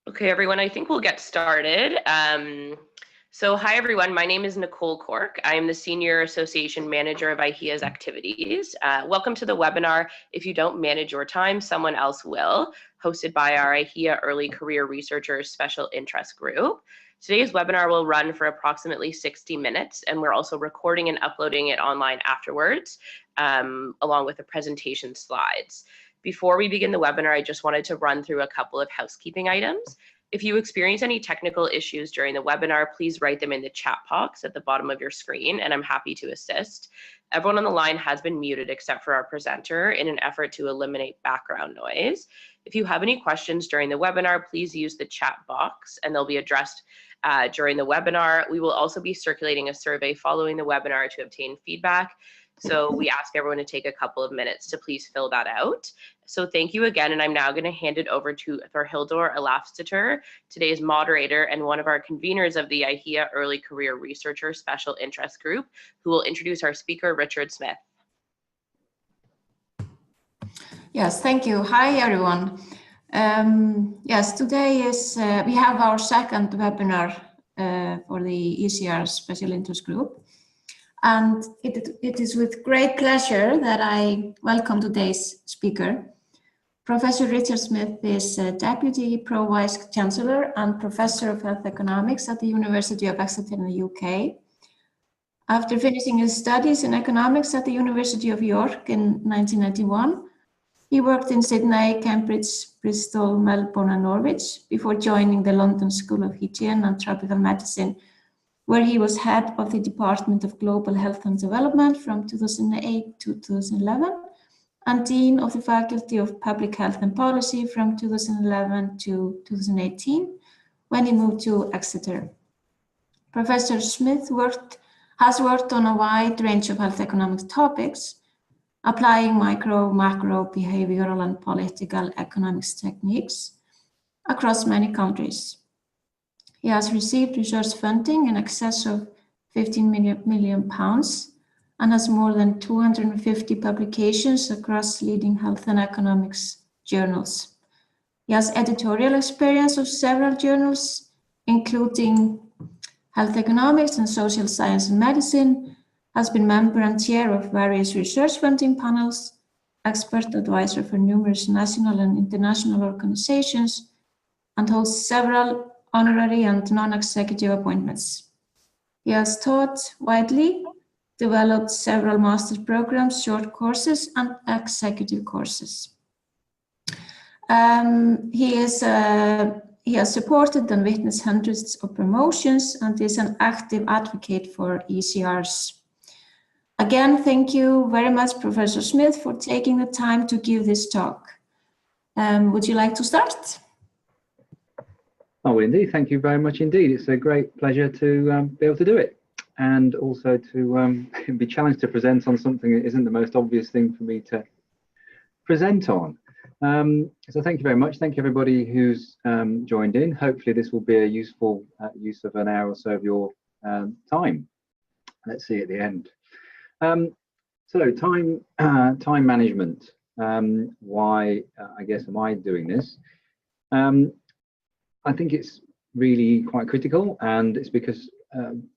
Okay, everyone, I think we'll get started. Hi, everyone. My name is Nicole Cork. I am the Senior Association Manager of iHEA's activities. Welcome to the webinar, If You Don't Manage Your Time, Someone Else Will, hosted by our iHEA Early Career Researchers Special Interest Group. Today's webinar will run for approximately 60 minutes, and we're also recording and uploading it online afterwards, along with the presentation slides. Before we begin the webinar, I just wanted to run through a couple of housekeeping items. If you experience any technical issues during the webinar, please write them in the chat box at the bottom of your screen, and I'm happy to assist. Everyone on the line has been muted except for our presenter in an effort to eliminate background noise. If you have any questions during the webinar, please use the chat box and they'll be addressed during the webinar. We will also be circulating a survey following the webinar to obtain feedback. So we ask everyone to take a couple of minutes to please fill that out. So thank you again, and I'm now going to hand it over to Thorhildur Elafsdottir, today's moderator and one of our conveners of the iHEA Early Career Researcher Special Interest Group, who will introduce our speaker, Richard Smith. Yes, thank you. Hi, everyone. Yes, today is we have our second webinar for the ECR Special Interest Group. And it is with great pleasure that I welcome today's speaker. Professor Richard Smith is Deputy Pro-Vice Chancellor and Professor of Health Economics at the University of Exeter in the UK. After finishing his studies in economics at the University of York in 1991, he worked in Sydney, Cambridge, Bristol, Melbourne and Norwich before joining the London School of Hygiene and Tropical Medicine, where he was head of the Department of Global Health and Development from 2008 to 2011, and Dean of the Faculty of Public Health and Policy from 2011 to 2018, when he moved to Exeter. Professor Smith has worked on a wide range of health economics topics, applying micro, macro, behavioral, and political economics techniques across many countries. He has received research funding in excess of £15 million and has more than 250 publications across leading health and economics journals. He has editorial experience of several journals, including Health Economics and Social Science and Medicine, has been member and chair of various research funding panels, expert advisor for numerous national and international organizations, and holds several honorary and non-executive appointments. He has taught widely, developed several master's programs, short courses, and executive courses. He has supported and witnessed hundreds of promotions and is an active advocate for ECRs. Again, thank you very much, Professor Smith, for taking the time to give this talk. Would you like to start? Oh, indeed. Thank you very much indeed. It's a great pleasure to be able to do it, and also to be challenged to present on something that isn't the most obvious thing for me to present on. So thank you very much. Thank you everybody who's joined in. Hopefully this will be a useful use of an hour or so of your time. Let's see at the end. So time management. Why, I guess, am I doing this? I think it's really quite critical, and it's because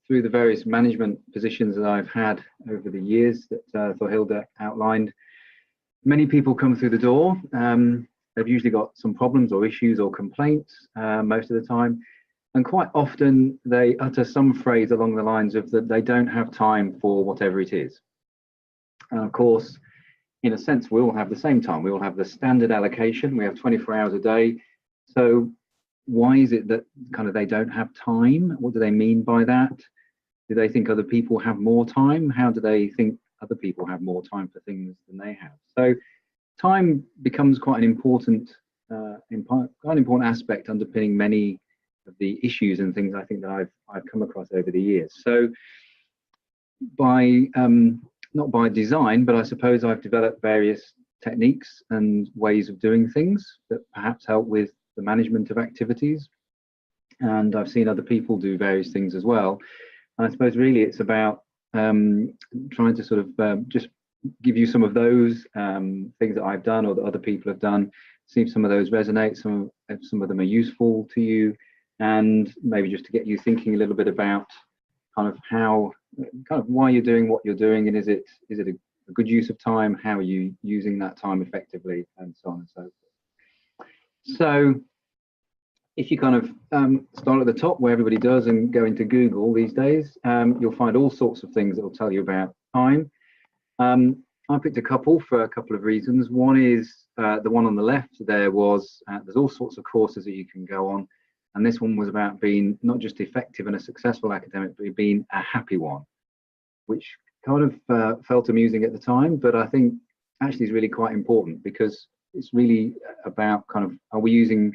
through the various management positions that I've had over the years that Thorhildur outlined, many people come through the door. They've usually got some problems or issues or complaints most of the time, and quite often they utter some phrase along the lines of that they don't have time for whatever it is. And of course, in a sense, we all have the same time. We all have the standard allocation. We have 24 hours a day. So why is it that kind of they don't have time? What do they mean by that? Do they think other people have more time? How do they think other people have more time for things than they have? So time becomes quite an important aspect underpinning many of the issues and things I think that I've come across over the years. So by not by design, but I suppose I've developed various techniques and ways of doing things that perhaps help with the management of activities, and I've seen other people do various things as well. And I suppose really it's about trying to sort of just give you some of those things that I've done or that other people have done, see if some of those resonate, some if some of them are useful to you, and maybe just to get you thinking a little bit about kind of why you're doing what you're doing, and is it a good use of time? How are you using that time effectively, and so on and so forth. So if you kind of start at the top, where everybody does, and go into Google these days, you'll find all sorts of things that will tell you about time. I picked a couple for a couple of reasons. One is the one on the left there was, there's all sorts of courses that you can go on. And this one was about being not just effective and a successful academic, but being a happy one, which kind of felt amusing at the time, but I think actually is really quite important, because it's really about kind of, are we using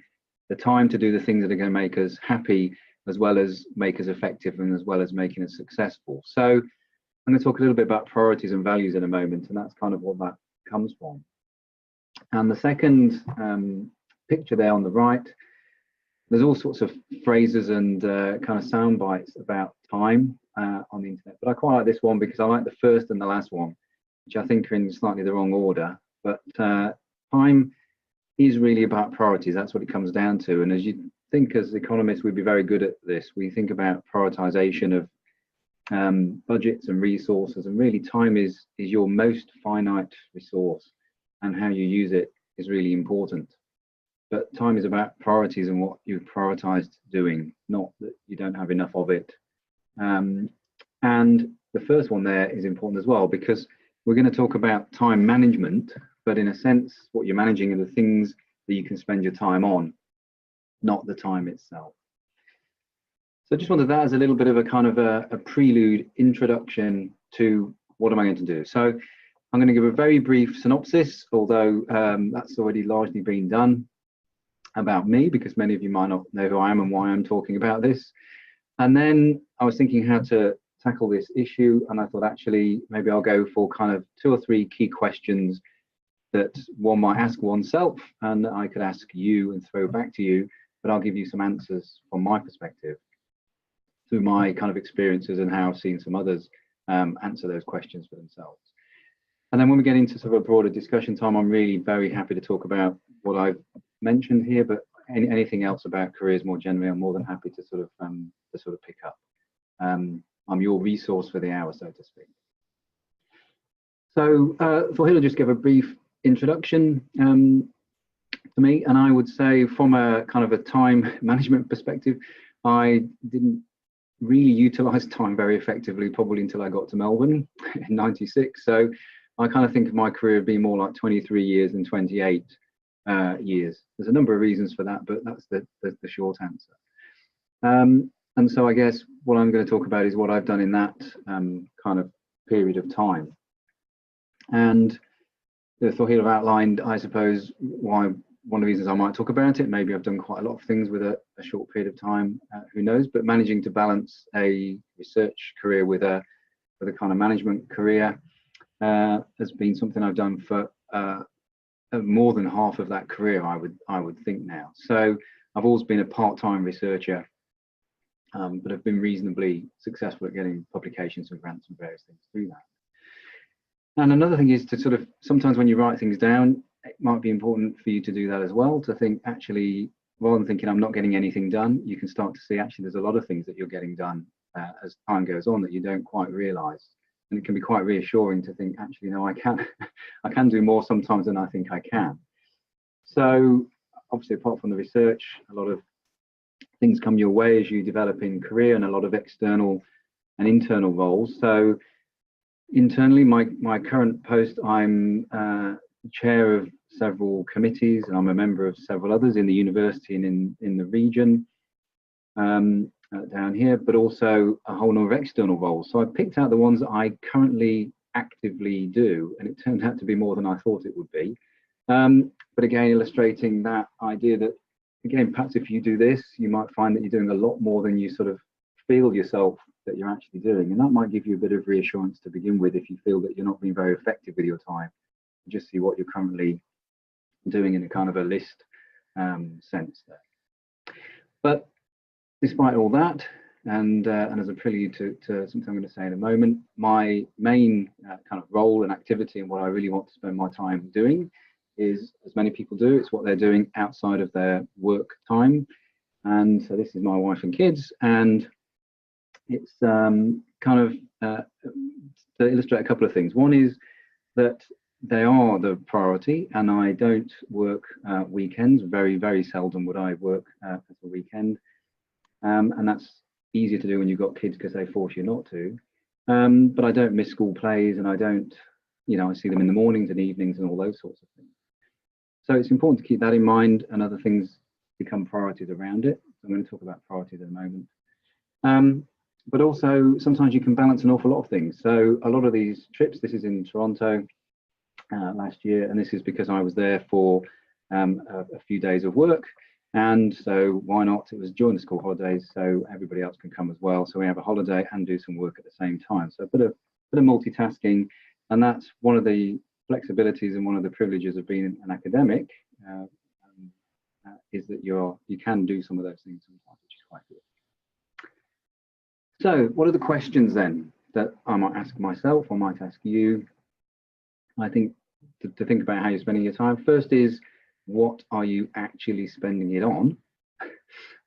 the time to do the things that are going to make us happy, as well as make us effective, and as well as making us successful. So I'm going to talk a little bit about priorities and values in a moment, and that's kind of what that comes from. And the second picture there on the right, there's all sorts of phrases and kind of sound bites about time on the internet, but I quite like this one because I like the first and the last one, which I think are in slightly the wrong order. But time is really about priorities. That's what it comes down to. And as you think, as economists, we'd be very good at this. We think about prioritization of budgets and resources, and really time is your most finite resource, and how you use it is really important. But time is about priorities and what you've prioritized doing, not that you don't have enough of it. And the first one there is important as well, because we're going to talk about time management, but in a sense, what you're managing are the things that you can spend your time on, not the time itself. So I just wanted that as a little bit of a kind of a prelude introduction to what am I going to do. So I'm going to give a very brief synopsis, although that's already largely been done, about me, because many of you might not know who I am and why I'm talking about this. And then I was thinking how to tackle this issue, and I thought actually maybe I'll go for kind of 2 or 3 key questions that one might ask oneself, and I could ask you and throw back to you, but I'll give you some answers from my perspective through my kind of experiences and how I've seen some others answer those questions for themselves. And then when we get into sort of a broader discussion time, I'm really very happy to talk about what I've mentioned here, but anything else about careers more generally, I'm more than happy to sort of pick up. I'm your resource for the hour, so to speak. So for Hill, I'll just give a brief introduction to me, and I would say from a kind of a time management perspective, I didn't really utilize time very effectively probably until I got to Melbourne in '96. So I kind of think of my career being more like 23 years than 28 years. There's a number of reasons for that, but that's the short answer. And so I guess what I'm going to talk about is what I've done in that kind of period of time. And the Thorhild have outlined, I suppose, why one of the reasons I might talk about it. Maybe I've done quite a lot of things with a short period of time, who knows, but managing to balance a research career with a kind of management career has been something I've done for more than half of that career, I would think now. So I've always been a part-time researcher, but I've been reasonably successful at getting publications and grants and various things through that. And another thing is to sort of, sometimes when you write things down, it might be important for you to do that as well, to think actually, rather than thinking I'm not getting anything done, you can start to see actually there's a lot of things that you're getting done as time goes on that you don't quite realize. And it can be quite reassuring to think actually, no, I can do more sometimes than I think I can. So obviously, apart from the research, a lot of things come your way as you develop in career, and a lot of external and internal roles. So internally, my current post, I'm chair of several committees, and I'm a member of several others in the university and in the region down here, but also a whole number of external roles. So I picked out the ones that I currently actively do, and it turned out to be more than I thought it would be. But again, illustrating that idea that, again, perhaps if you do this, you might find that you're doing a lot more than you sort of feel yourself that you're actually doing. And that might give you a bit of reassurance to begin with if you feel that you're not being very effective with your time. Just see what you're currently doing in a kind of a list sense there. But despite all that, and as a prelude to something I'm going to say in a moment, my main kind of role and activity and what I really want to spend my time doing is, as many people do, it's what they're doing outside of their work time. And so this is my wife and kids, and it's kind of to illustrate a couple of things. One is that they are the priority, and I don't work weekends. Very, very seldom would I work at the weekend. And that's easier to do when you've got kids because they force you not to. But I don't miss school plays, and I don't, I see them in the mornings and evenings and all those sorts of things. So it's important to keep that in mind, and other things become priorities around it. I'm going to talk about priorities in a moment. But also sometimes you can balance an awful lot of things. So a lot of these trips, this is in Toronto last year, and this is because I was there for a few days of work. And so why not? It was during the school holidays, so everybody else can come as well. So we have a holiday and do some work at the same time. So a bit of multitasking, and that's one of the flexibilities and one of the privileges of being an academic, is that you can do some of those things sometimes, which is quite good. So what are the questions then that I might ask myself or might ask you? I think to think about how you're spending your time. First is, what are you actually spending it on?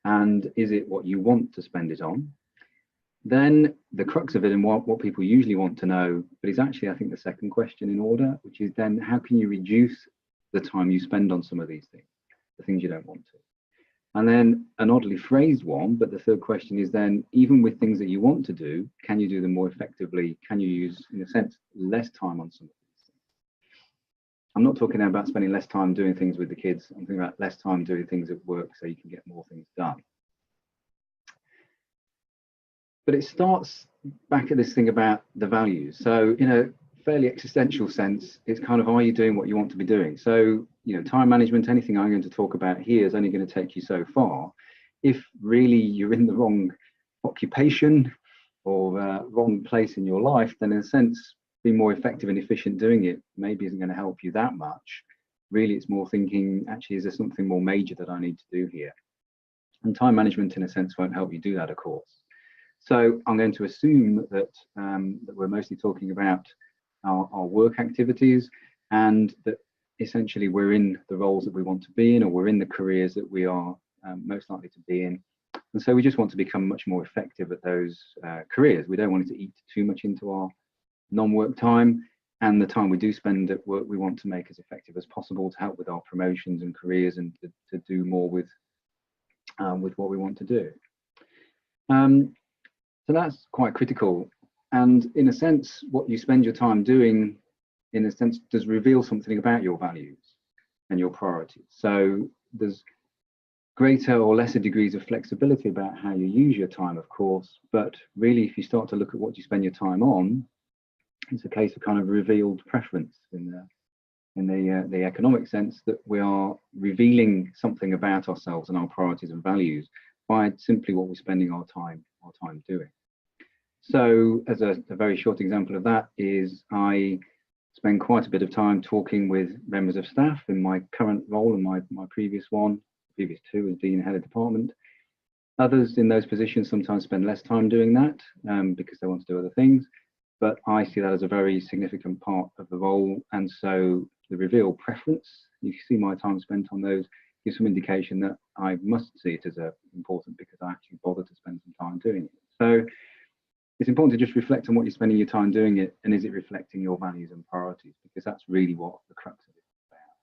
And is it what you want to spend it on? Then the crux of it, and what people usually want to know, but is actually, I think, the second question in order, which is then how can you reduce the time you spend on some of these things, the things you don't want to? And then an oddly phrased one, but the third question is then, even with things that you want to do, can you do them more effectively? Can you use, in a sense, less time on some of these things? I'm not talking about spending less time doing things with the kids. I'm thinking about less time doing things at work so you can get more things done. But it starts back at this thing about the values. So in a fairly existential sense, it's kind of, are you doing what you want to be doing? So, time management, anything I'm going to talk about here is only going to take you so far. If really you're in the wrong occupation or wrong place in your life, then in a sense, being more effective and efficient doing it maybe isn't going to help you that much. Really, it's more thinking, actually, is there something more major that I need to do here? And time management, in a sense, won't help you do that, of course. So I'm going to assume that, that we're mostly talking about our work activities, and that essentially we're in the roles that we want to be in, or we're in the careers that we are most likely to be in. And so we just want to become much more effective at those careers. We don't want it to eat too much into our non-work time, and the time we do spend at work we want to make as effective as possible to help with our promotions and careers, and to do more with what we want to do. So that's quite critical. And in a sense, what you spend your time doing, in a sense, does reveal something about your values and your priorities. So there's greater or lesser degrees of flexibility about how you use your time, of course, but really, if you start to look at what you spend your time on, it's a case of kind of revealed preference in the economic sense, that we are revealing something about ourselves and our priorities and values by simply what we're spending our time doing. So as a very short example of that is, I spend quite a bit of time talking with members of staff in my current role and my previous two as being head of department. Others in those positions sometimes spend less time doing that because they want to do other things, but I see that as a very significant part of the role. And so the revealed preference, you see my time spent on those, gives some indication that I must see it as important because I actually bother to spend some time doing it. So it's important to just reflect on what you're spending your time doing it, and is it reflecting your values and priorities, because that's really what the crux of it is about.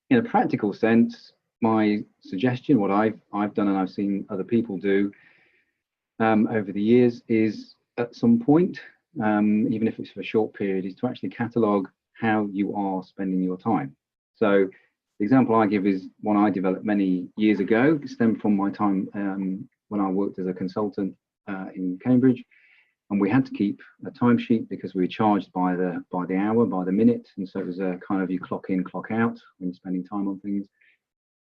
In a practical sense, my suggestion, what I've done and I've seen other people do over the years, is at some point, even if it's for a short period, is to actually catalogue how you are spending your time. So the example I give is one I developed many years ago. It stemmed from my time when I worked as a consultant in Cambridge, and we had to keep a timesheet because we were charged by the hour, by the minute, and so it was a kind of, you clock in, clock out when you're spending time on things.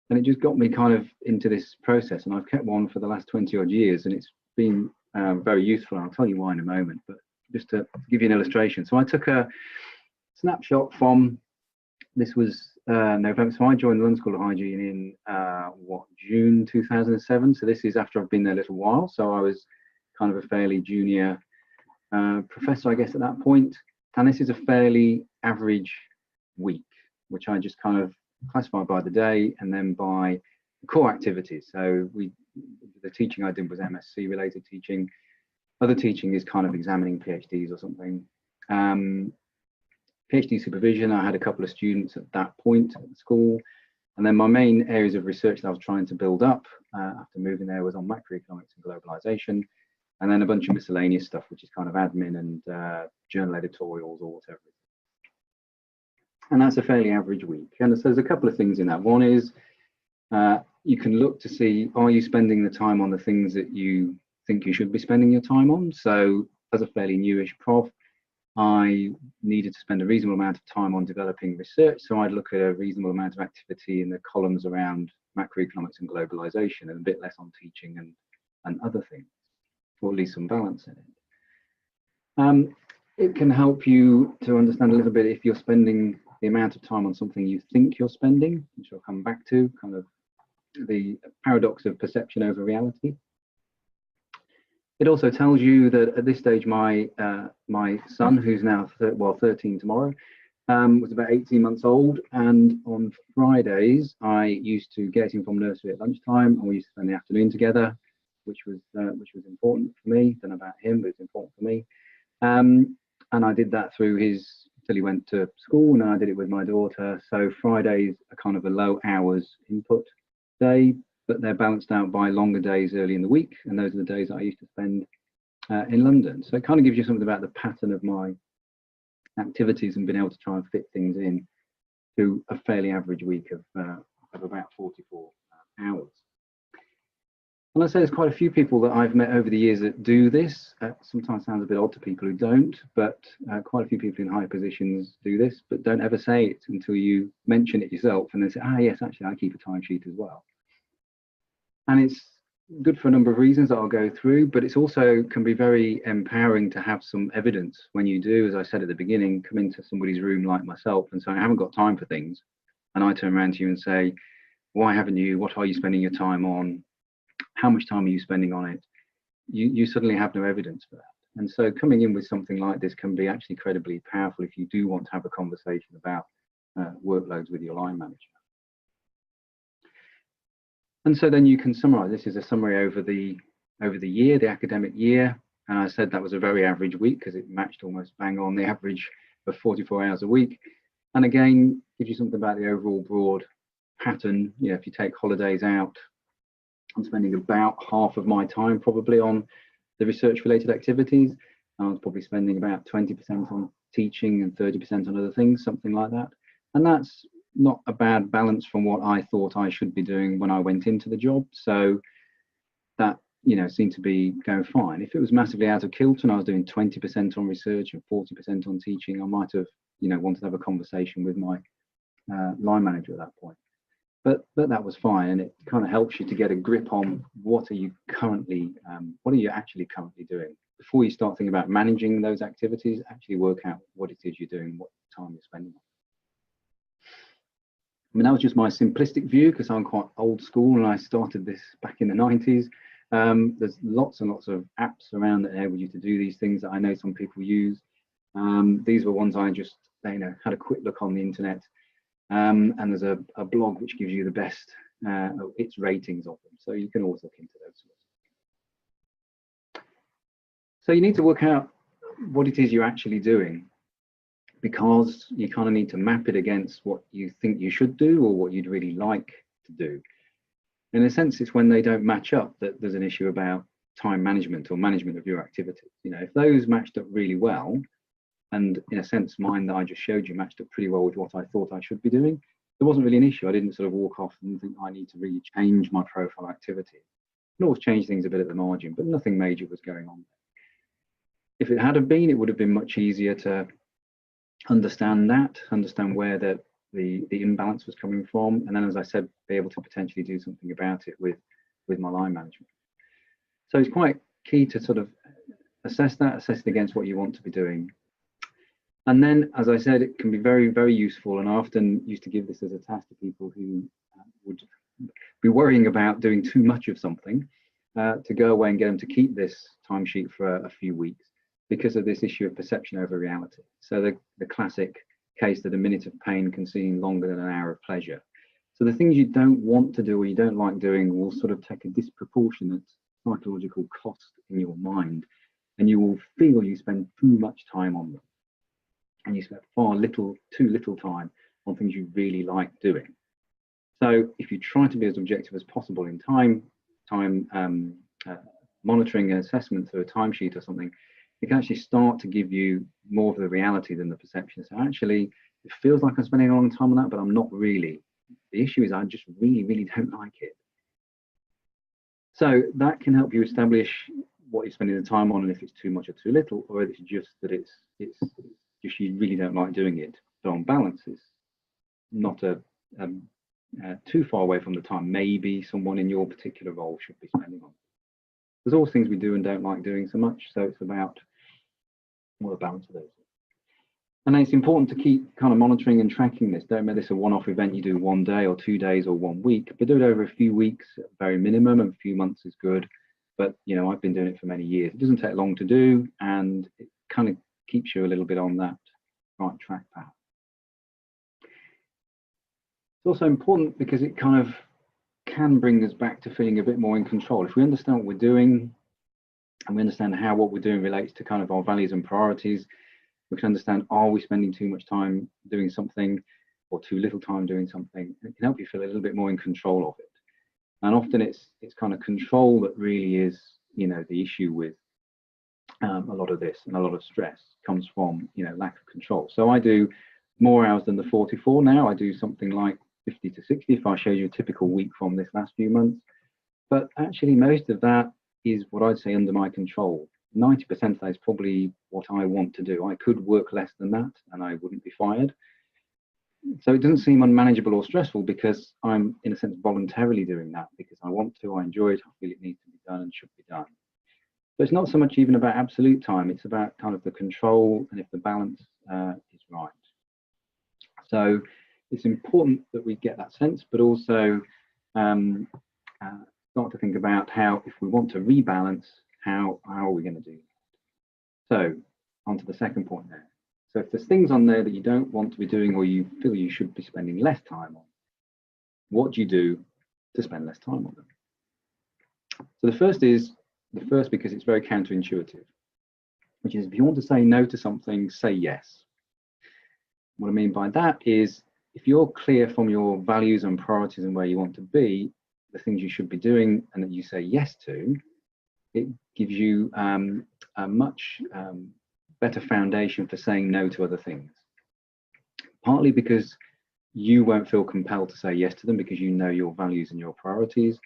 And it just got me kind of into this process, and I've kept one for the last 20 odd years, and it's been very useful. I'll tell you why in a moment, but just to give you an illustration. So I took a snapshot from, this was November, so I joined the London School of Hygiene in June 2007. So this is after I've been there a little while. So I was kind of a fairly junior professor, I guess, at that point. And this is a fairly average week. which I just kind of classify by the day and then by core activities. So the teaching I did was MSc related teaching. Other teaching is kind of examining PhDs or something. PhD supervision, I had a couple of students at that point at school. And then my main areas of research that I was trying to build up after moving there was on macroeconomics and globalization, and then a bunch of miscellaneous stuff, which is kind of admin and journal editorials or whatever. And that's a fairly average week. And so there's a couple of things in that. One is you can look to see, are you spending the time on the things that you think you should be spending your time on? So as a fairly newish prof, I needed to spend a reasonable amount of time on developing research. So I'd look at a reasonable amount of activity in the columns around macroeconomics and globalization, and a bit less on teaching and other things, or at least some balance in it. It can help you to understand a little bit if you're spending the amount of time on something you think you're spending, which I'll come back to, kind of the paradox of perception over reality. It also tells you that at this stage, my son, who's now 13 tomorrow, was about 18 months old, and on Fridays I used to get him from nursery at lunchtime, and we used to spend the afternoon together, which was important for me. Don't know about him, but it's important for me. And I did that through till he went to school, and I did it with my daughter. So Fridays are kind of a low hours input day, but they're balanced out by longer days early in the week, and those are the days that I used to spend in London. So it kind of gives you something about the pattern of my activities and being able to try and fit things in to a fairly average week of about 44 hours. And I say there's quite a few people that I've met over the years that do this. Sometimes sounds a bit odd to people who don't, but quite a few people in high positions do this, but don't ever say it until you mention it yourself, and then say, yes, actually I keep a timesheet as well. And it's good for a number of reasons that I'll go through, but it's also can be very empowering to have some evidence when you do, as I said at the beginning, come into somebody's room like myself and say, I haven't got time for things. And I turn around to you and say, why haven't you? What are you spending your time on? How much time are you spending on it? You suddenly have no evidence for that. And so coming in with something like this can be actually incredibly powerful if you do want to have a conversation about workloads with your line manager. And so then you can summarize. This is a summary over the year, the academic year. And I said that was a very average week because it matched almost bang on the average of 44 hours a week. And again, gives you something about the overall broad pattern. You know, if you take holidays out, I'm spending about half of my time probably on the research related activities. I was probably spending about 20% on teaching and 30% on other things, something like that. And that's not a bad balance from what I thought I should be doing when I went into the job. So that, you know, seemed to be going fine. If it was massively out of kilter and I was doing 20% on research and 40% on teaching, I might have, you know, wanted to have a conversation with my line manager at that point. But that was fine, and it kind of helps you to get a grip on what are you actually currently doing before you start thinking about managing those activities. Actually work out what it is you're doing, what time you're spending on. I mean, that was just my simplistic view because I'm quite old school and I started this back in the 90s. There's lots and lots of apps around that enable you to do these things that I know some people use. These were ones I just, had a quick look on the internet. And there's a blog which gives you the best its ratings of them. So you can always look into those sorts of things. So you need to work out what it is you're actually doing, because you kind of need to map it against what you think you should do or what you'd really like to do. In a sense, it's when they don't match up that there's an issue about time management or management of your activities. You know, if those matched up really well, and in a sense, mine that I just showed you matched up pretty well with what I thought I should be doing, there wasn't really an issue. I didn't sort of walk off and think I need to really change my profile activity. I can always change things a bit at the margin, but nothing major was going on. If it had have been, it would have been much easier to understand where the imbalance was coming from, and then, as I said, be able to potentially do something about it with my line management. So it's quite key to sort of assess it against what you want to be doing. And then, as I said, it can be very, very useful, and I often used to give this as a task to people who would be worrying about doing too much of something, to go away and get them to keep this timesheet for a few weeks because of this issue of perception over reality. So the classic case that a minute of pain can seem longer than an hour of pleasure. So the things you don't want to do or you don't like doing will sort of take a disproportionate psychological cost in your mind, and you will feel you spend too much time on them, and you spend too little time on things you really like doing. So if you try to be as objective as possible in time monitoring and assessment through a timesheet or something, it can actually start to give you more of the reality than the perception. So actually, it feels like I'm spending a long time on that, but I'm not really. The issue is I just really, really don't like it. So that can help you establish what you're spending the time on, and if it's too much or too little, or if it's just that it's just you really don't like doing it. But on balance, it's not too far away from the time maybe someone in your particular role should be spending on. There's always things we do and don't like doing so much, so it's about what the balance of those is. And then it's important to keep kind of monitoring and tracking this. Don't make this a one-off event you do one day or 2 days or 1 week, but do it over a few weeks at very minimum, and a few months is good. But you know, I've been doing it for many years. It doesn't take long to do, and it kind of keeps you a little bit on that right track path. It's also important because it kind of can bring us back to feeling a bit more in control. If we understand what we're doing and we understand how what we're doing relates to kind of our values and priorities, we can understand, are we spending too much time doing something or too little time doing something? It can help you feel a little bit more in control of it. And often it's kind of control that really is, you know, the issue with a lot of this, and a lot of stress comes from, you know, lack of control. So I do more hours than the 44 now. I do something like 50 to 60 if I show you a typical week from this last few months. But actually most of that is what I'd say under my control. 90% of that is probably what I want to do. I could work less than that and I wouldn't be fired. So it doesn't seem unmanageable or stressful because I'm, in a sense, voluntarily doing that because I want to, I enjoy it, I feel it needs to be done and should be done. So it's not so much even about absolute time, it's about kind of the control and if the balance is right. So it's important that we get that sense, but also start to think about how, if we want to rebalance, how are we going to do that? So on to the second point there. So if there's things on there that you don't want to be doing or you feel you should be spending less time on, what do you do to spend less time on them? So the first because it's very counterintuitive, which is if you want to say no to something, say yes. What I mean by that is if you're clear from your values and priorities and where you want to be, the things you should be doing and that you say yes to, it gives you a much better foundation for saying no to other things. Partly because you won't feel compelled to say yes to them because you know your values and your priorities.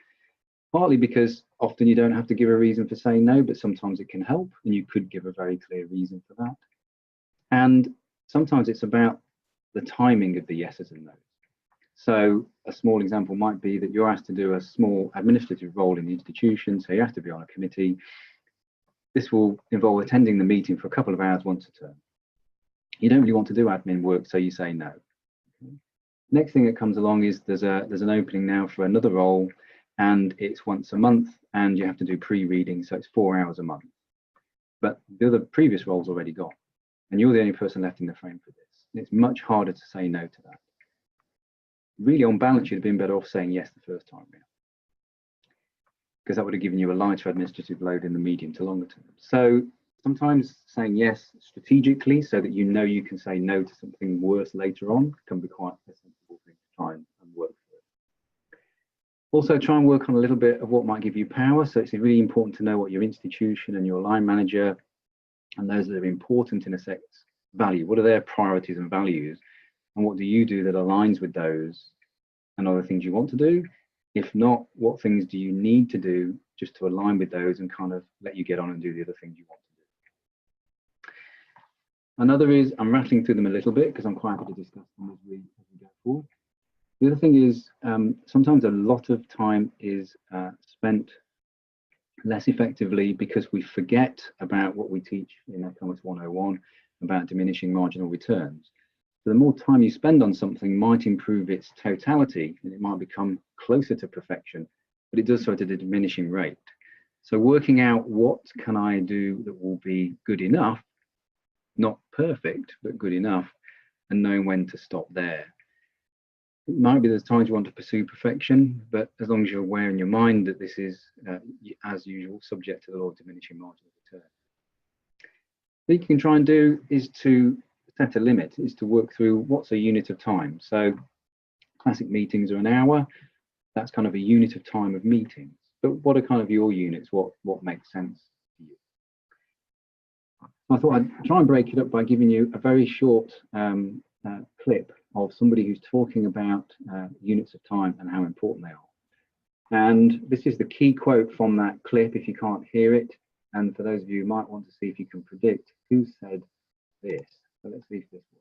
Partly because often you don't have to give a reason for saying no, but sometimes it can help and you could give a very clear reason for that. And sometimes it's about the timing of the yeses and nos. So a small example might be that you're asked to do a small administrative role in the institution, so you have to be on a committee. This will involve attending the meeting for a couple of hours once a term. You don't really want to do admin work, so you say no. Next thing that comes along is there's an opening now for another role, and it's once a month, and you have to do pre-reading, so it's 4 hours a month. But the other previous role's already gone, and you're the only person left in the frame for this. And it's much harder to say no to that. Really, on balance, you'd have been better off saying yes the first time round, because that would have given you a lighter administrative load in the medium to longer term. So sometimes saying yes strategically so that you know you can say no to something worse later on can be quite a sensible thing to try and work for. Also, try and work on a little bit of what might give you power. So it's really important to know what your institution and your line manager and those that are important in a sense value. What are their priorities and values? And what do you do that aligns with those and other things you want to do? If not, what things do you need to do just to align with those and kind of let you get on and do the other things you want to do? Another is, I'm rattling through them a little bit because I'm quite happy to discuss them as we go forward. The other thing is sometimes a lot of time is spent less effectively because we forget about what we teach in Economics 101 about diminishing marginal returns. So the more time you spend on something might improve its totality and it might become closer to perfection, but it does so at a diminishing rate. So working out what can I do that will be good enough, not perfect, but good enough, and knowing when to stop there. It might be there's times you want to pursue perfection, but as long as you're aware in your mind that this is, as usual, subject to the law of diminishing marginal return. What you can try and do is to set a limit, is to work through what's a unit of time. So classic meetings are an hour. That's kind of a unit of time of meetings. But what are kind of your units? What makes sense to you? I thought I'd try and break it up by giving you a very short clip of somebody who's talking about units of time and how important they are. And this is the key quote from that clip, if you can't hear it. And for those of you who might want to see if you can predict who said this. So let's see if this works.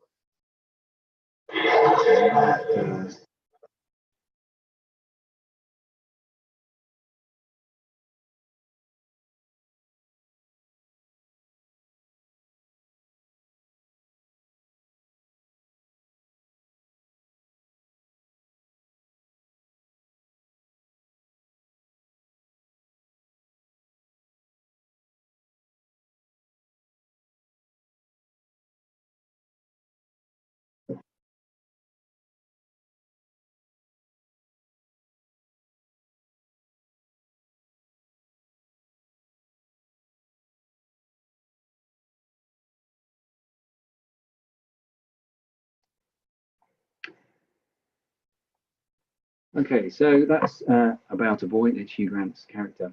Okay, so that's about a boy. It's Hugh Grant's character.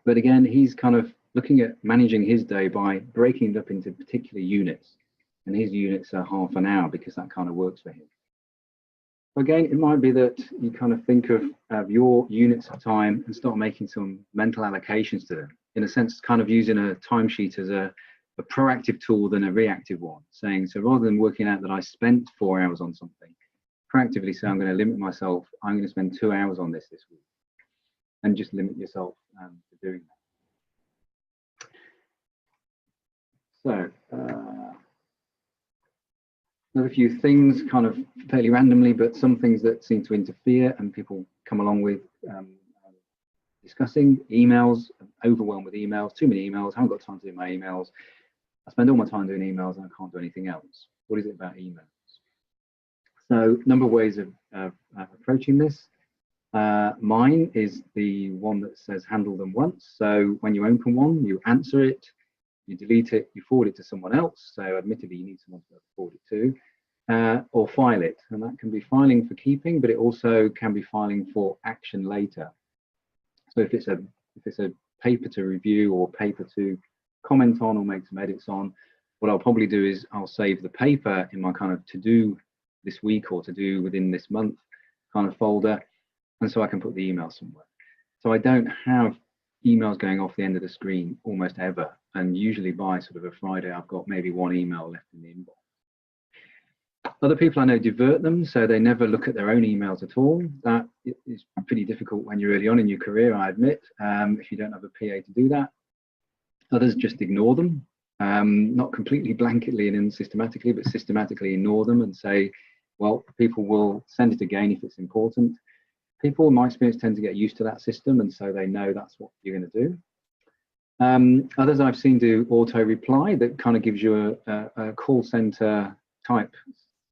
But again, he's kind of looking at managing his day by breaking it up into particular units. And his units are half an hour because that kind of works for him. Again, it might be that you kind of think of your units of time and start making some mental allocations to them. In a sense, kind of using a timesheet as a proactive tool than a reactive one. Saying, so rather than working out that I spent 4 hours on something, proactively say I'm going to limit myself, I'm going to spend 2 hours on this week, and just limit yourself to doing that. So another few things, kind of fairly randomly, but some things that seem to interfere and people come along with discussing. Emails, I'm overwhelmed with emails, too many emails, haven't got time to do my emails. I spend all my time doing emails and I can't do anything else. What is it about emails? So a number of ways of approaching this. Mine is the one that says handle them once. So when you open one, you answer it, you delete it, you forward it to someone else. So admittedly, you need someone to forward it to, or file it. And that can be filing for keeping, but it also can be filing for action later. So if it's a paper to review or paper to comment on or make some edits on, what I'll probably do is I'll save the paper in my kind of to-do this week or to do within this month kind of folder, and so I can put the email somewhere. So I don't have emails going off the end of the screen almost ever, and usually by sort of a Friday I've got maybe one email left in the inbox. Other people I know divert them, so they never look at their own emails at all. That is pretty difficult when you're early on in your career, I admit, if you don't have a PA to do that. Others just ignore them, not completely blanketly and unsystematically, but systematically ignore them and say, well, people will send it again if it's important. People, in my experience, tend to get used to that system, and so they know that's what you're going to do. Others I've seen do auto reply that kind of gives you a call center type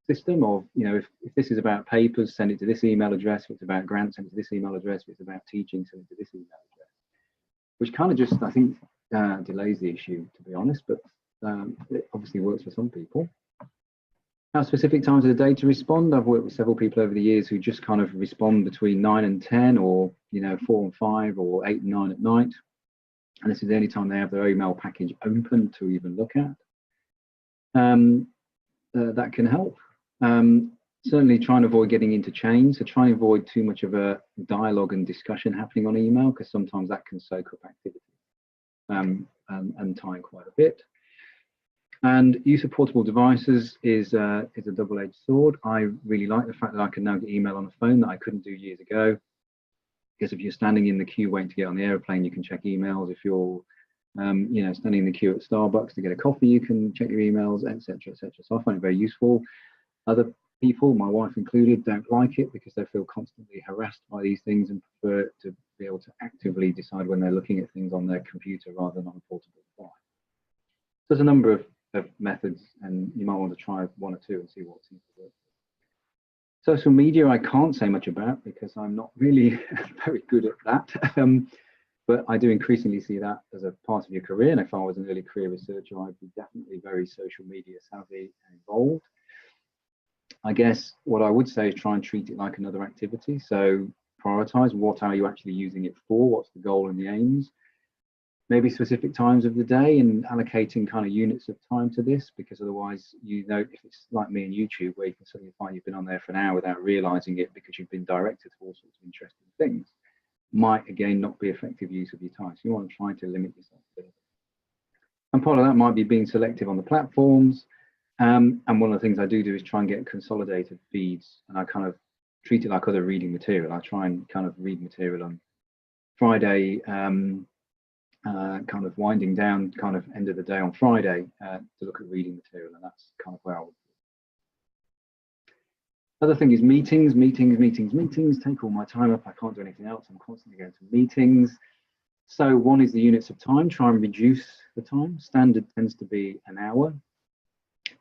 system of, you know, if this is about papers, send it to this email address. If it's about grants, send it to this email address. If it's about teaching, send it to this email address. Which kind of just, I think, delays the issue, to be honest, but it obviously works for some people. How specific times of the day to respond? I've worked with several people over the years who just kind of respond between 9 and 10, or 4 and 5, or 8 and 9 at night. And this is the only time they have their email package open to even look at. That can help. Certainly try and avoid getting into chains. So try and avoid too much of a dialogue and discussion happening on email, because sometimes that can soak up activity and time quite a bit. And use of portable devices is a double-edged sword. I really like the fact that I can now get email on a phone that I couldn't do years ago. Because if you're standing in the queue waiting to get on the airplane, you can check emails. If you're standing in the queue at Starbucks to get a coffee, you can check your emails, etc., etc. So I find it very useful. Other people, my wife included, don't like it because they feel constantly harassed by these things and prefer to be able to actively decide when they're looking at things on their computer rather than on a portable device. There's a number of of methods, and you might want to try one or two and see what seems to work. Social media, I can't say much about because I'm not really very good at that. But I do increasingly see that as a part of your career. And if I was an early career researcher, I'd be definitely very social media savvy and involved. I guess what I would say is try and treat it like another activity. So prioritize what are you actually using it for? What's the goal and the aims? Maybe specific times of the day and allocating kind of units of time to this, because otherwise, you know, if it's like me and YouTube, where you can suddenly find you've been on there for an hour without realizing it because you've been directed to all sorts of interesting things, might again not be effective use of your time. So you want to try to limit yourself a bit. And part of that might be being selective on the platforms. And one of the things I do is try and get consolidated feeds, and I kind of treat it like other reading material. I try and kind of read material on Friday, kind of winding down, kind of end of the day on Friday to look at reading material, and that's kind of where I would. Other thing is meetings. Take all my time up. I can't do anything else. I'm constantly going to meetings. So one is the units of time. Try and reduce the time. Standard tends to be an hour,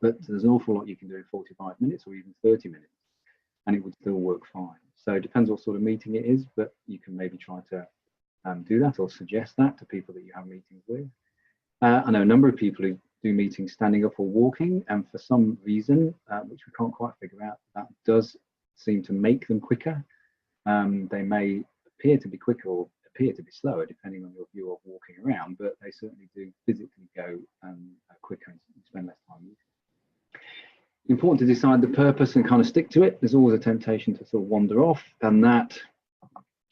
but there's an awful lot you can do in 45 minutes or even 30 minutes, and it would still work fine. So it depends what sort of meeting it is, but you can maybe try to do that or suggest that to people that you have meetings with. I know a number of people who do meetings standing up or walking, and for some reason, which we can't quite figure out, that does seem to make them quicker. They may appear to be quicker or appear to be slower, depending on your view of walking around, but they certainly do physically go quicker and spend less time meeting. Important to decide the purpose and kind of stick to it. There's always a temptation to sort of wander off, and that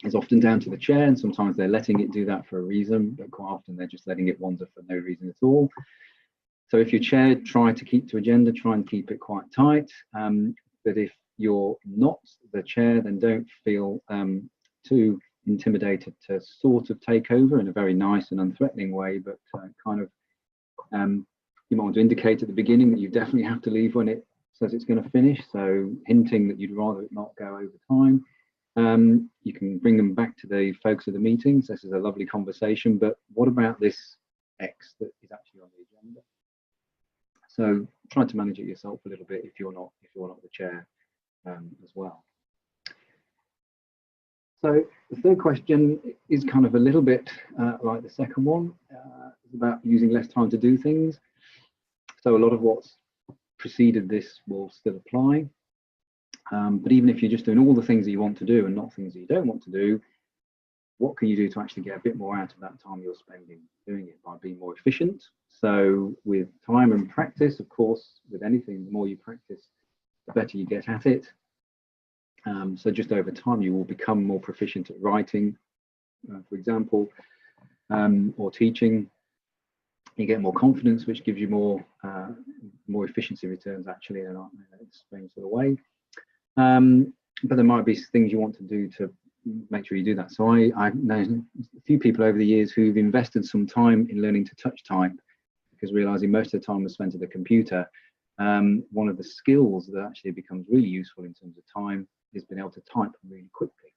is often down to the chair, and sometimes they're letting it do that for a reason, but quite often they're just letting it wander for no reason at all. So if your chair, try to keep to agenda, try and keep it quite tight. But if you're not the chair, then don't feel too intimidated to sort of take over in a very nice and unthreatening way, but kind of you might want to indicate at the beginning that you definitely have to leave when it says it's going to finish, so hinting that you'd rather it not go over time. You can bring them back to the focus of the meetings. This is a lovely conversation, but what about this X that is actually on the agenda? So try to manage it yourself a little bit if you're not the chair as well. So the third question is kind of a little bit like the second one. It's about using less time to do things. So a lot of what's preceded this will still apply. But even if you're just doing all the things that you want to do and not things that you don't want to do, what can you do to actually get a bit more out of that time you're spending doing it by being more efficient? So with time and practice, of course, with anything, the more you practice, the better you get at it. So just over time, you will become more proficient at writing, for example, or teaching. You get more confidence, which gives you more efficiency returns, actually, in a same sort of way. But there might be things you want to do to make sure you do that. So I know a few people over the years who've invested some time in learning to touch type, because realizing most of the time was spent at the computer. One of the skills that actually becomes really useful in terms of time is being able to type really quickly.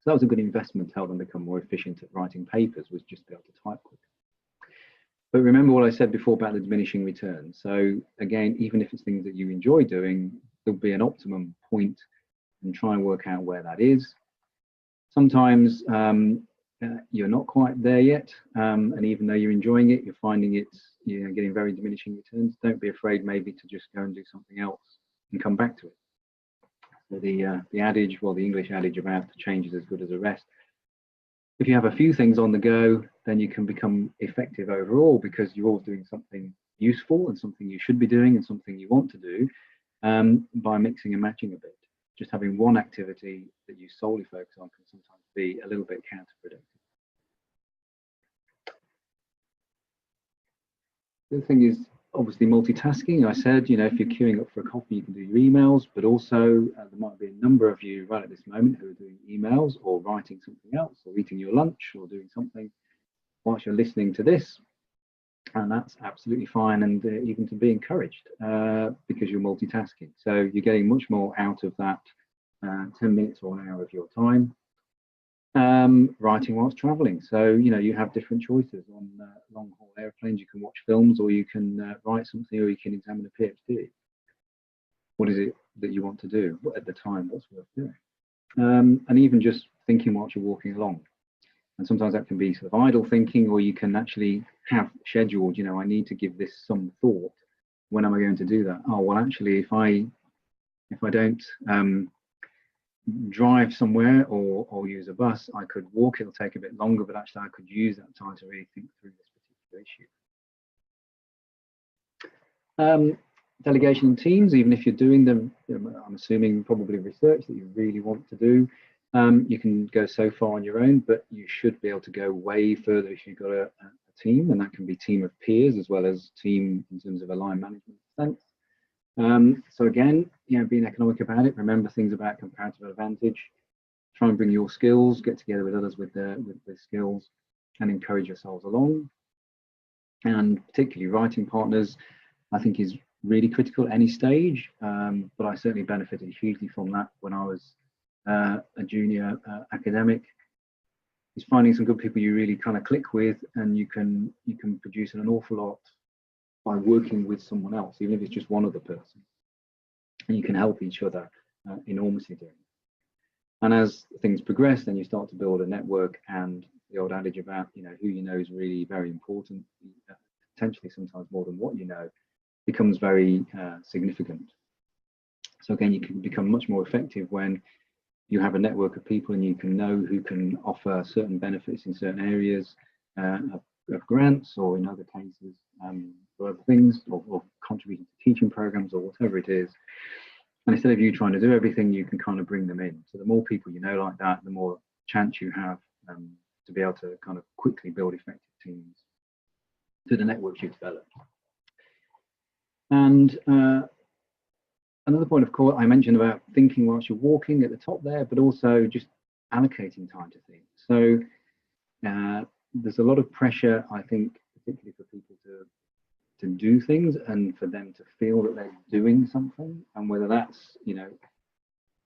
So that was a good investment to help them become more efficient at writing papers, was just be able to type quickly. But remember what I said before about the diminishing returns. So again, even if it's things that you enjoy doing, there'll be an optimum point, and try and work out where that is. Sometimes you're not quite there yet, and even though you're enjoying it, you're finding it's getting very diminishing returns. Don't be afraid maybe to just go and do something else and come back to it. So the adage, well, the English adage about the change is as good as a rest. If you have a few things on the go, then you can become effective overall, because you're always doing something useful and something you should be doing and something you want to do, by mixing and matching a bit. Just having one activity that you solely focus on can sometimes be a little bit counterproductive. The other thing is obviously multitasking. I said, if you're queuing up for a coffee, you can do your emails, but also there might be a number of you right at this moment who are doing emails or writing something else or eating your lunch or doing something whilst you're listening to this. And that's absolutely fine, and even to be encouraged, because you're multitasking. So you're getting much more out of that 10 minutes or an hour of your time. Writing whilst traveling. So, you know, you have different choices. On long haul airplanes, you can watch films, or you can write something, or you can examine a PhD. What is it that you want to do at the time? What's worth doing? And even just thinking whilst you're walking along. And sometimes that can be sort of idle thinking, or you can actually have scheduled, you know, I need to give this some thought. When am I going to do that? Oh, well, actually, if I don't drive somewhere or use a bus, I could walk. It'll take a bit longer, but actually I could use that time to really think through this particular issue. Delegation in teams, even if you're doing them, you know, I'm assuming probably research that you really want to do, you can go so far on your own, but you should be able to go way further if you've got a team, and that can be team of peers as well as team in terms of a line management sense. So again, you know, being economic about it, remember things about comparative advantage, try and bring your skills, get together with others with their skills, and encourage yourselves along. And particularly writing partners, I think, is really critical at any stage, but I certainly benefited hugely from that when I was a junior academic. Is finding some good people you really kind of click with, and you can produce an awful lot by working with someone else, even if it's just one other person, and you can help each other enormously doing it. And as things progress, then you start to build a network, and the old adage about, you know, who you know is really very important, potentially sometimes more than what you know, becomes very significant. So again, you can become much more effective when you have a network of people and you can know who can offer certain benefits in certain areas of grants, or in other cases for other things, or contributing to teaching programs or whatever it is. And instead of you trying to do everything, you can kind of bring them in. So the more people you know like that, the more chance you have to be able to kind of quickly build effective teams through the networks you've developed. And another point, of course, I mentioned about thinking whilst you're walking at the top there, but also just allocating time to think. So there's a lot of pressure, I think, particularly for people to do things and for them to feel that they're doing something, and whether that's, you know,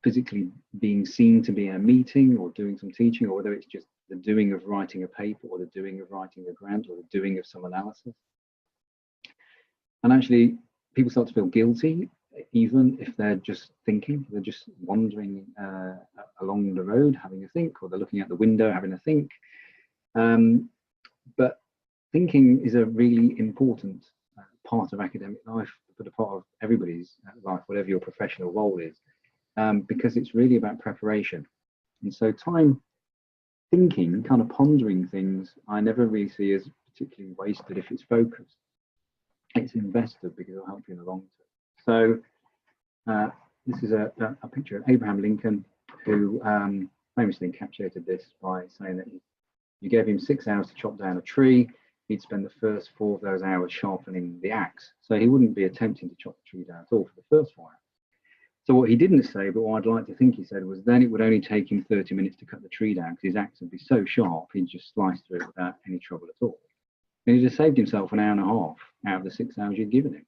physically being seen to be in a meeting or doing some teaching, or whether it's just the doing of writing a paper, or the doing of writing a grant, or the doing of some analysis. And actually, people start to feel guilty, even if they're just thinking, they're just wandering along the road having a think, or they're looking out the window having a think. But thinking is a really important part of academic life, but a part of everybody's life, whatever your professional role is, because it's really about preparation. And so time thinking, kind of pondering things, I never really see as particularly wasted if it's focused. It's invested because it'll help you in the long term. So this is a picture of Abraham Lincoln, who famously encapsulated this by saying that you gave him 6 hours to chop down a tree, he'd spend the first 4 of those hours sharpening the axe. So he wouldn't be attempting to chop the tree down at all for the first 4 hours. So what he didn't say, but what I'd like to think he said, was then it would only take him 30 minutes to cut the tree down, because his axe would be so sharp, he'd just slice through it without any trouble at all. And he'd have saved himself 1.5 hours out of the 6 hours you'd given him,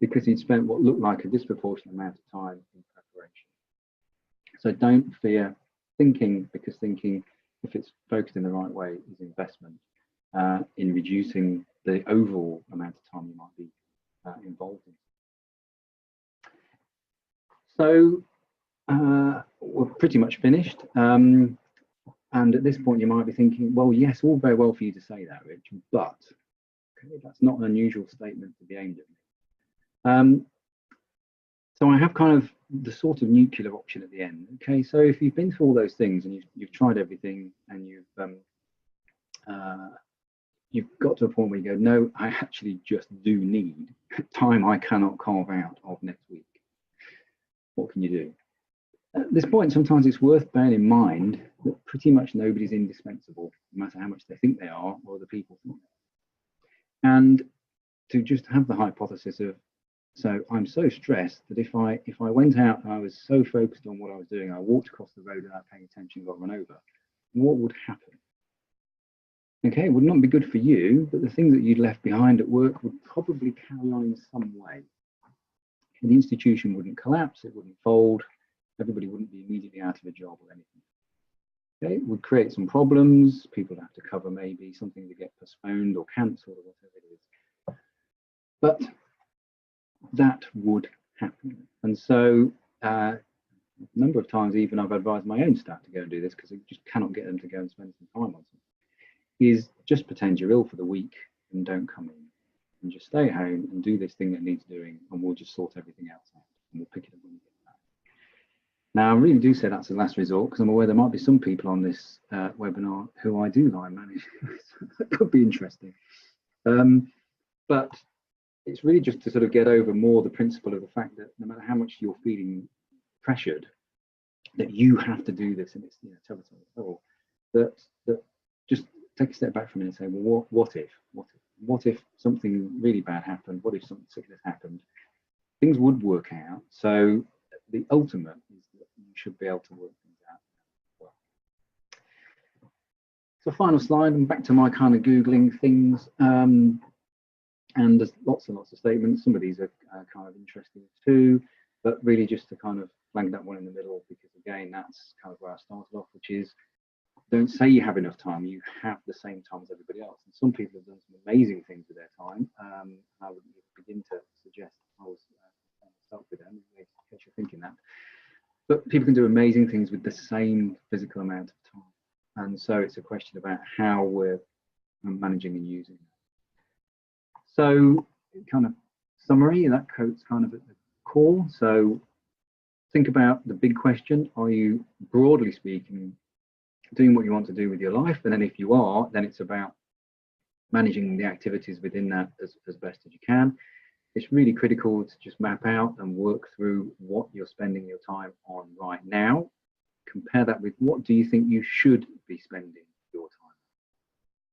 because he'd spent what looked like a disproportionate amount of time in preparation. So don't fear thinking, because thinking, if it's focused in the right way, is investment in reducing the overall amount of time you might be involved in. So we're pretty much finished. And at this point, you might be thinking, well, yes, all very well for you to say that, Rich, but okay, that's not an unusual statement to be aimed at me. So I have kind of the sort of nuclear option at the end. Okay, so if you've been through all those things and you've tried everything, and you've got to a point where you go, no, I actually just do need time I cannot carve out of next week. What can you do? At this point, sometimes it's worth bearing in mind that pretty much nobody's indispensable, no matter how much they think they are or the people think they are. And to just have the hypothesis of, so I'm so stressed that if I went out and I was so focused on what I was doing, I walked across the road without paying attention and got run over, what would happen? Okay, it would not be good for you, but the things that you'd left behind at work would probably carry on in some way. And the institution wouldn't collapse, it wouldn't fold, everybody wouldn't be immediately out of a job or anything. Okay, it would create some problems. People have to cover maybe something to get postponed or cancelled or whatever it is. But that would happen. And so a number of times even I've advised my own staff to go and do this because I just cannot get them to go and spend some time on something, is just pretend you're ill for the week and don't come in, and just stay home and do this thing that needs doing, and we'll just sort everything else out and we'll pick it up when we get back. Now, I really do say that's the last resort because I'm aware there might be some people on this webinar who I do line manage. That could be interesting. But it's really just to sort of get over more the principle of the fact that no matter how much you're feeling pressured, that you have to do this, and it's, you know, terrible, that just take a step back from it and say, well, what if something really bad happened? What if some sickness happened? Things would work out. So the ultimate is that you should be able to work things out well. So final slide, and back to my kind of Googling things. And there's lots and lots of statements. Some of these are kind of interesting too, but really just to kind of flag that one in the middle, because again, that's kind of where I started off, which is, don't say you have enough time. You have the same time as everybody else. And some people have done some amazing things with their time. I wouldn't even begin to suggest I was myself with them, in case you're thinking that. But people can do amazing things with the same physical amount of time. And so it's a question about how we're managing and using it. So kind of summary, that quote's kind of at the core. So think about the big question. Are you, broadly speaking, doing what you want to do with your life? And then if you are, then it's about managing the activities within that as best as you can. It's really critical to just map out and work through what you're spending your time on right now. Compare that with what do you think you should be spending your time.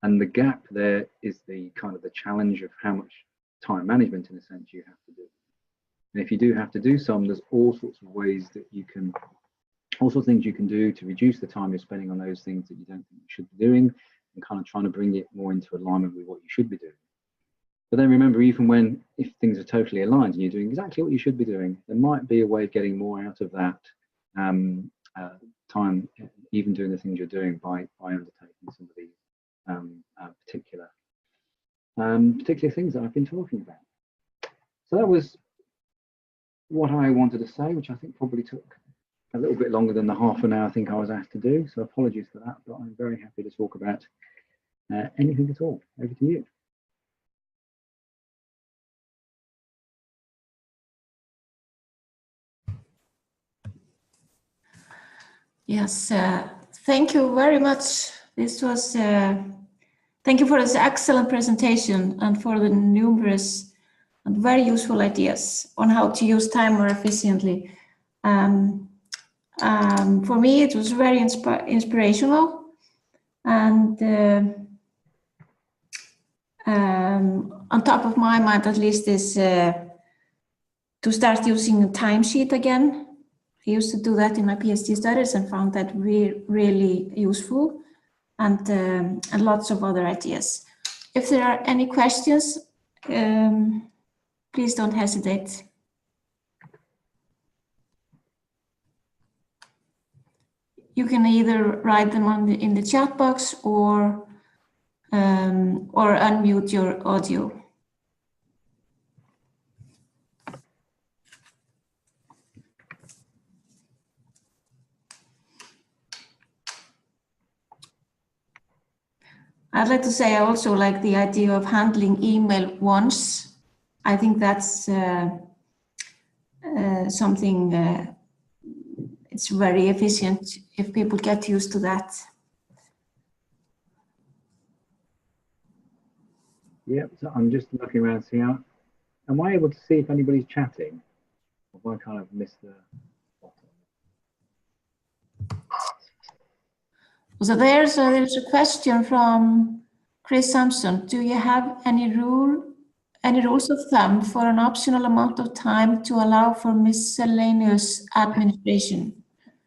And the gap there is the kind of the challenge of how much time management, in a sense, you have to do. And if you do have to do some, there's all sorts of ways that you can, all sorts of things you can do to reduce the time you're spending on those things that you don't think you should be doing, and kind of trying to bring it more into alignment with what you should be doing. But then remember, even when, if things are totally aligned and you're doing exactly what you should be doing, there might be a way of getting more out of that time, even doing the things you're doing by undertaking some of these particular things that I've been talking about. So that was what I wanted to say, which I think probably took a little bit longer than the half an hour I think I was asked to do. So apologies for that, but I'm very happy to talk about anything at all. Over to you. Yes, thank you very much. This was, thank you for this excellent presentation and for the numerous and very useful ideas on how to use time more efficiently. For me, it was very inspirational, and on top of my mind, at least, is to start using a timesheet again. I used to do that in my PhD studies and found that really useful, and lots of other ideas. If there are any questions, please don't hesitate. You can either write them in the chat box or unmute your audio. I'd like to say I also like the idea of handling email once. I think that's something, it's very efficient if people get used to that. Yep, so I'm just looking around to see how, am I able to see if anybody's chatting? Or have I kind of missed the bottom? So there's a question from Chris Sampson. Do you have any rules of thumb for an optional amount of time to allow for miscellaneous administration?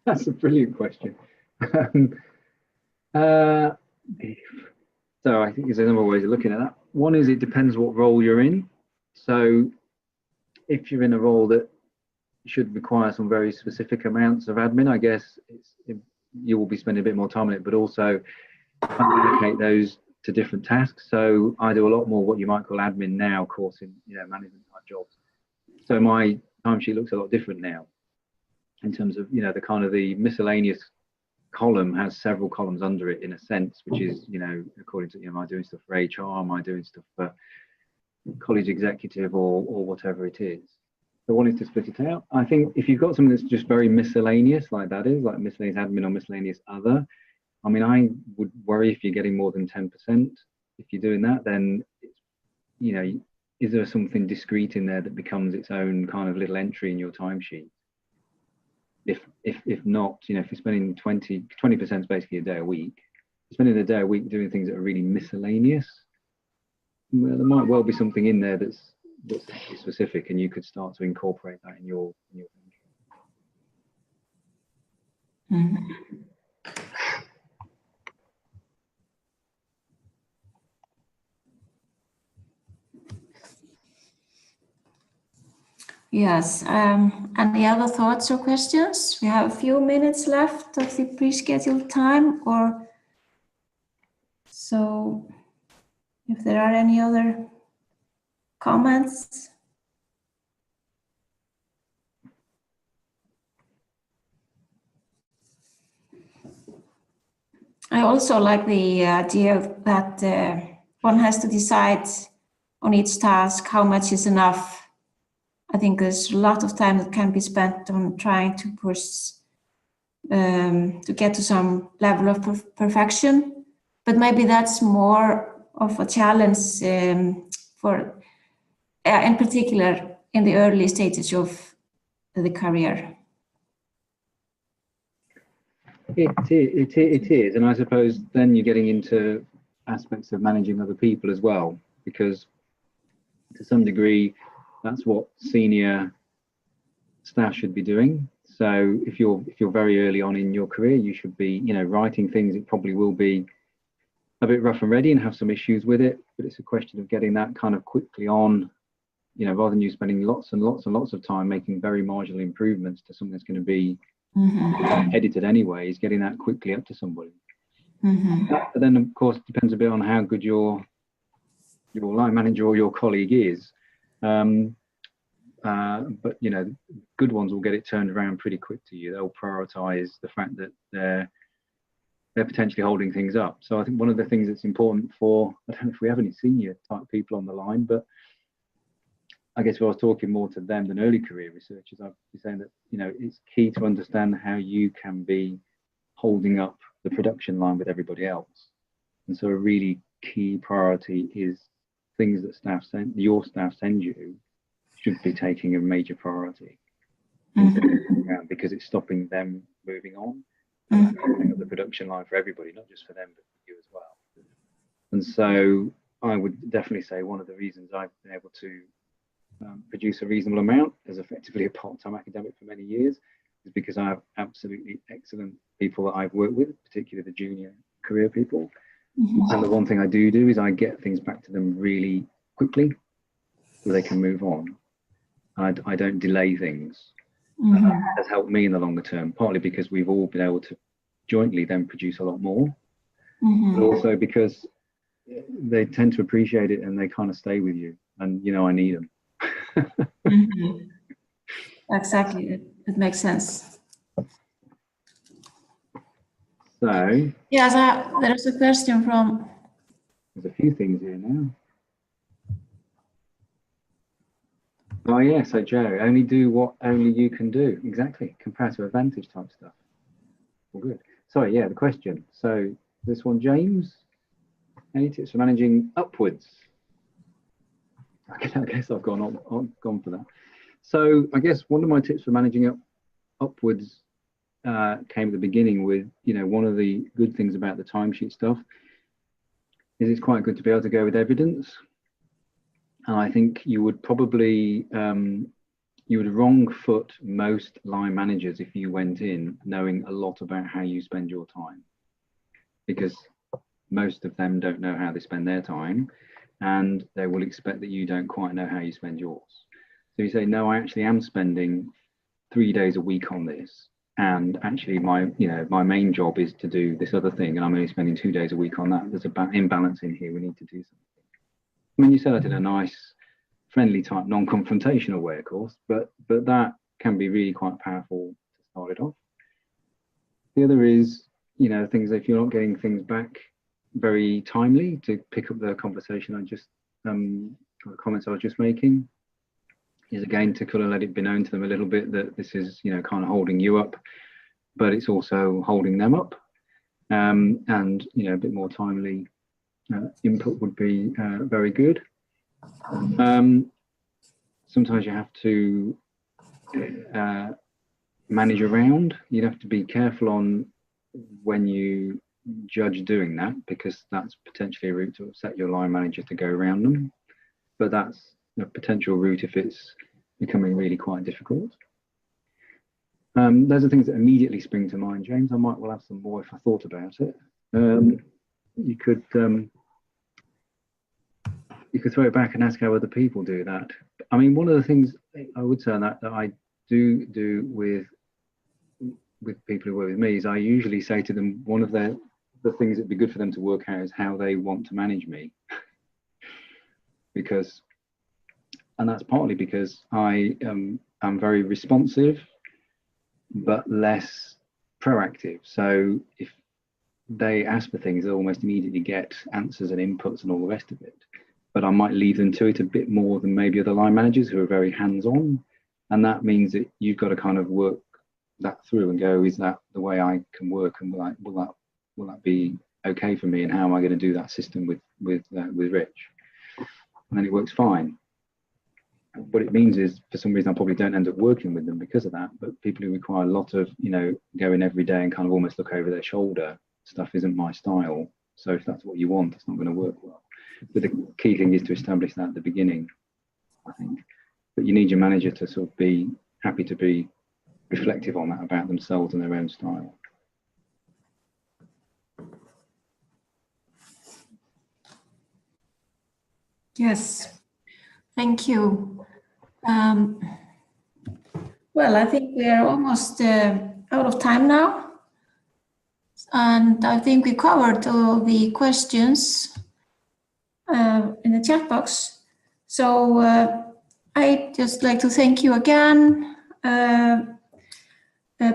That's a brilliant question. So I think there's a number of ways of looking at that. One is it depends what role you're in. So if you're in a role that should require some very specific amounts of admin, I guess it's you will be spending a bit more time on it, but also allocate those to different tasks. So I do a lot more what you might call admin now, of course, in management type jobs. So my timesheet looks a lot different now in terms of the kind of the miscellaneous column has several columns under it in a sense, which is according to am I doing stuff for HR, am I doing stuff for college executive or whatever it is. So one is to split it out. I think if you've got something that's just very miscellaneous, like that is like miscellaneous admin or miscellaneous other, I mean, I would worry if you're getting more than 10%. If you're doing that, then is there something discrete in there that becomes its own kind of little entry in your timesheet? If not, if you're spending 20% is basically a day a week, spending a day a week doing things that are really miscellaneous, well, there might well be something in there that's specific, and you could start to incorporate that in your thinking. Yes. Any other thoughts or questions? We have a few minutes left of the pre-scheduled time, or so. If there are any other comments. I also like the idea that one has to decide on each task how much is enough. I think there's a lot of time that can be spent on trying to push to get to some level of perfection, but maybe that's more of a challenge for, in particular, in the early stages of the career. It is, and I suppose then you're getting into aspects of managing other people as well, because to some degree, that's what senior staff should be doing. So if you're very early on in your career, you should be writing things. It probably will be a bit rough and ready and have some issues with it, but it's a question of getting that kind of quickly on, rather than you spending lots and lots and lots of time making very marginal improvements to something that's going to be edited anyway, is getting that quickly up to somebody. But then of course it depends a bit on how good your line manager or your colleague is. But good ones will get it turned around pretty quick to you. They'll prioritize the fact that they're potentially holding things up. So I think one of the things that's important for, I don't know if we have any senior type people on the line, but I guess if I was talking more to them than early career researchers, I'd be saying that it's key to understand how you can be holding up the production line with everybody else. And so a really key priority is things that your staff send you should be taking a major priority because it's stopping them moving on and holding up the production line for everybody, not just for them but for you as well. And so I would definitely say one of the reasons I've been able to produce a reasonable amount as effectively a part-time academic for many years is because I have absolutely excellent people that I've worked with, particularly the junior career people. And the one thing I do is I get things back to them really quickly so they can move on. I don't delay things. That has helped me in the longer term, partly because we've all been able to jointly then produce a lot more, but also because they tend to appreciate it and they kind of stay with you, and I need them. Exactly, it makes sense. So yes, there's a question from. There's a few things here now. Oh yeah, so Joe, only do what only you can do. Exactly, comparative advantage type stuff. All good. Sorry, yeah, the question. So this one, James, any tips for managing upwards? I guess I've gone for that. So I guess one of my tips for managing upwards came at the beginning with, one of the good things about the timesheet stuff is it's quite good to be able to go with evidence. And I think you would probably, you would wrong foot most line managers if you went in knowing a lot about how you spend your time, because most of them don't know how they spend their time, and they will expect that you don't quite know how you spend yours. So you say, no, I actually am spending 3 days a week on this. and actually my main job is to do this other thing, and I'm only spending 2 days a week on that. There's an imbalance in here. We need to do something. I mean, you said that in a nice, friendly type, non-confrontational way, of course, but that can be really quite powerful to start it off. The other is, things, if you're not getting things back very timely, to pick up the conversation I just, the comments I was just making, is again to kind of let it be known to them a little bit that this is, kind of holding you up, but it's also holding them up. And, a bit more timely input would be very good. Sometimes you have to manage around. You'd have to be careful on when you judge doing that, because that's potentially a route to upset your line manager to go around them. But that's a potential route if it's becoming really quite difficult. Those are things that immediately spring to mind, James. I might well have some more if I thought about it. You could throw it back and ask how other people do that. I mean, one of the things I would say that I do with people who work with me is I usually say to them, one of the things that'd be good for them to work out is how they want to manage me. And that's partly because I am very responsive, but less proactive. So if they ask for things, they almost immediately get answers and inputs and all the rest of it. But I might leave them to it a bit more than maybe other line managers who are very hands-on. And that means that you've got to kind of work that through and go, is that the way I can work, and will that be okay for me, and how am I going to do that system with Rich? And then it works fine. What it means is, for some reason, I probably don't end up working with them because of that. But people who require a lot of, go in every day and kind of almost look over their shoulder stuff isn't my style. So if that's what you want, it's not going to work well. But the key thing is to establish that at the beginning, I think. But you need your manager to sort of be happy to be reflective on that about themselves and their own style. Yes, thank you. Well, I think we are almost out of time now. And I think we covered all the questions in the chat box. So I'd just like to thank you again,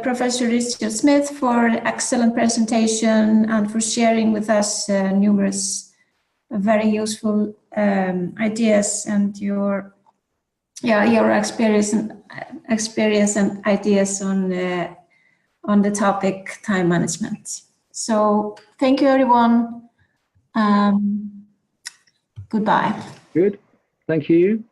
Professor Richard Smith, for an excellent presentation and for sharing with us numerous very useful ideas and your experience and ideas on the topic time management. So thank you, everyone. Goodbye. Good. Thank you.